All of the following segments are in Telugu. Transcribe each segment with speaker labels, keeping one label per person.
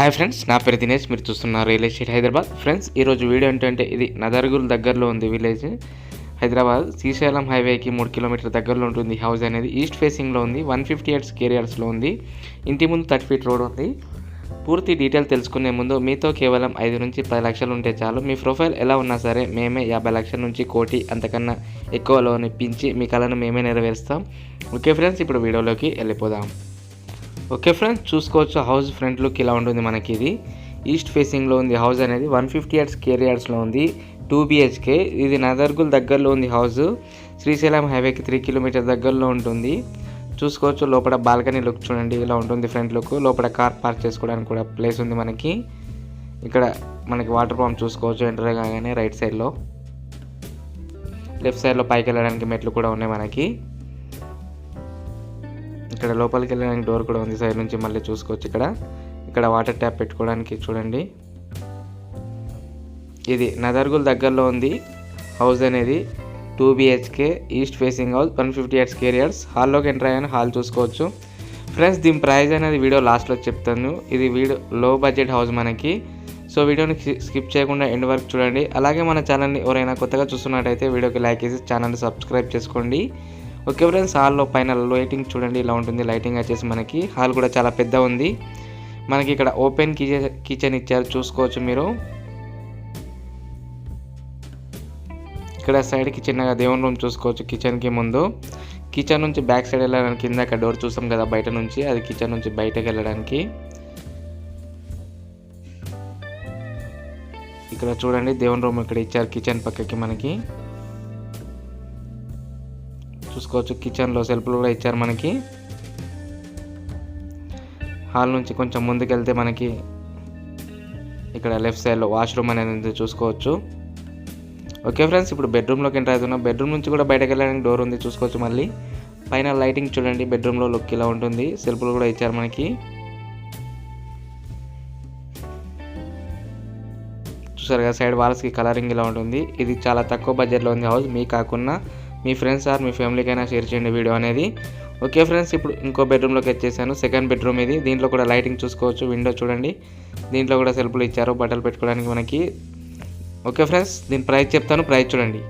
Speaker 1: హాయ్ ఫ్రెండ్స్, నా పేరు దినేష్. మీరు చూస్తున్నారు రియల్ ఎస్టేట్ హైదరాబాద్. ఫ్రెండ్స్, ఈరోజు వీడియో ఏంటంటే ఇది నదర్గుల్ దగ్గరలో ఉంది విలేజ్. హైదరాబాద్ శ్రీశైలం హైవేకి 3 కిలోమీటర్ దగ్గరలో ఉంటుంది. హౌస్ అనేది ఈస్ట్ ఫేసింగ్లో ఉంది. 158 స్క్వేర్ యార్డ్స్లో ఉంది. ఇంటి ముందు 30 ఫీట్ రోడ్ ఉంది. పూర్తి డీటెయిల్ తెలుసుకునే ముందు మీతో కేవలం 5 నుంచి 10 లక్షలు ఉంటే చాలు. మీ ప్రొఫైల్ ఎలా ఉన్నా సరే మేమే 50 లక్షల నుంచి కోటి అంతకన్నా ఎక్కువ లోన్ ఇప్పించి మీ కళను మేమే నెరవేరుస్తాం. ఓకే ఫ్రెండ్స్, ఇప్పుడు వీడియోలోకి వెళ్ళిపోదాం. ఓకే ఫ్రెండ్స్, చూసుకోవచ్చు హౌస్ ఫ్రంట్ లుక్ ఇలా ఉంటుంది. మనకి ఇది ఈస్ట్ ఫేసింగ్లో ఉంది. హౌస్ అనేది 158 స్క్వేర్ యార్డ్స్లో ఉంది. 2 BHK. ఇది నదర్గుల్ దగ్గరలో ఉంది. హౌస్ శ్రీశైలం హైవేకి 3 కిలోమీటర్ దగ్గరలో ఉంటుంది. చూసుకోవచ్చు లోపల బాల్కనీ లుక్ చూడండి ఇలా ఉంటుంది. ఫ్రంట్ లుక్ లోపల కార్ పార్క్ చేసుకోవడానికి కూడా ప్లేస్ ఉంది. మనకి ఇక్కడ మనకి వాటర్ పంప్ చూసుకోవచ్చు. ఎంటర్ కాగానే రైట్ సైడ్లో, లెఫ్ట్ సైడ్లో పైకి వెళ్ళడానికి మెట్లు కూడా ఉన్నాయి. మనకి ఇక్కడ లోపలికి వెళ్ళడానికి డోర్ కూడా ఉంది. సైడ్ నుంచి మళ్ళీ చూసుకోవచ్చు. ఇక్కడ వాటర్ ట్యాప్ పెట్టుకోవడానికి చూడండి. ఇది నదర్గుల్ దగ్గరలో ఉంది. హౌస్ అనేది 2 BHK east facing house, 158 square yards. హాల్లోకి ఎంటర్ అయ్యాను. హాల్ చూసుకోవచ్చు. ఫ్రెండ్స్, దీని ప్రైస్ అనేది వీడియో లాస్ట్లో చెప్తాను. ఇది లో బడ్జెట్ హౌస్ మనకి. సో వీడియోని స్కిప్ చేయకుండా ఎండ్ వరకు చూడండి. అలాగే మన ఛానల్ని ఎవరైనా కొత్తగా చూస్తున్నట్టయితే వీడియోకి లైక్ చేసి ఛానల్ని సబ్స్క్రైబ్ చేసుకోండి. ఓకే ఫ్రెండ్స్, హాల్లో పైన లైటింగ్ చూడండి ఇలా ఉంటుంది. లైటింగ్ వచ్చేసి మనకి హాల్ కూడా చాలా పెద్ద ఉంది. మనకి ఇక్కడ ఓపెన్ కిచెన్ ఇచ్చారు చూసుకోవచ్చు మీరు. ఇక్కడ సైడ్కి చిన్నగా దేవుని రూమ్ చూసుకోవచ్చు. కిచెన్కి ముందు, కిచెన్ నుంచి బ్యాక్ సైడ్ వెళ్ళడానికి కింద డోర్ చూసాం కదా బయట నుంచి, అది కిచెన్ నుంచి బయటకు వెళ్ళడానికి. ఇక్కడ చూడండి దేవుని రూమ్ ఇక్కడ ఇచ్చారు కిచెన్ పక్కకి. మనకి చూసుకోవచ్చు కిచెన్లో సెల్ఫ్లు కూడా ఇచ్చారు మనకి. హాల్ నుంచి కొంచెం ముందుకెళ్తే మనకి ఇక్కడ లెఫ్ట్ సైడ్లో వాష్రూమ్ అనేది చూసుకోవచ్చు. ఓకే ఫ్రెండ్స్, ఇప్పుడు బెడ్రూమ్లోకి ఎంటర్ అవుతున్నాం. బెడ్రూమ్ నుంచి కూడా బయటకు వెళ్ళడానికి డోర్ ఉంది చూసుకోవచ్చు. మళ్ళీ పైన లైటింగ్ చూడండి. బెడ్రూమ్లో లుక్ ఇలా ఉంటుంది. సెల్ఫ్లు కూడా ఇచ్చారు మనకి. చూసారు కదా సైడ్ వాల్స్కి కలరింగ్ ఇలా ఉంటుంది. ఇది చాలా తక్కువ బడ్జెట్లో ఉంది హౌస్. మీ కాకుండా మీ ఫ్రెండ్స్ ఆర్ మీ ఫ్యామిలీకైనా షేర్ చేయండి వీడియో అనేది. ఓకే ఫ్రెండ్స్, ఇప్పుడు ఇంకో బెడ్రూమ్లోకి వచ్చేసాను. సెకండ్ బెడ్రూమ్ ఇది. దీంట్లో కూడా లైటింగ్ చూసుకోవచ్చు. విండో చూడండి. దీంట్లో కూడా సెల్ఫ్లు ఇచ్చారు బట్టలు పెట్టుకోవడానికి మనకి. ఓకే ఫ్రెండ్స్, దీని ప్రైస్ చెప్తాను. ప్రైస్ చూడండి.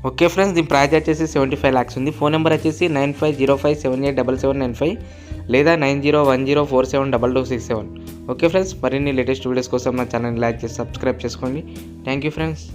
Speaker 1: ఓకే ఫ్రెండ్స్, దీని ప్రైస్ వచ్చేసి 75 lakhs ఉంది. ఫోన్ నెంబర్ వచ్చేసి 9505787795 లేదా 9010472267. ఓకే ఫ్రెండ్స్, మరిన్ని లేటెస్ట్ వీడియోస్ కోసం నా ఛానల్ని లైక్ చేసి సబ్స్క్రైబ్ చేసుకోండి. Thank you friends.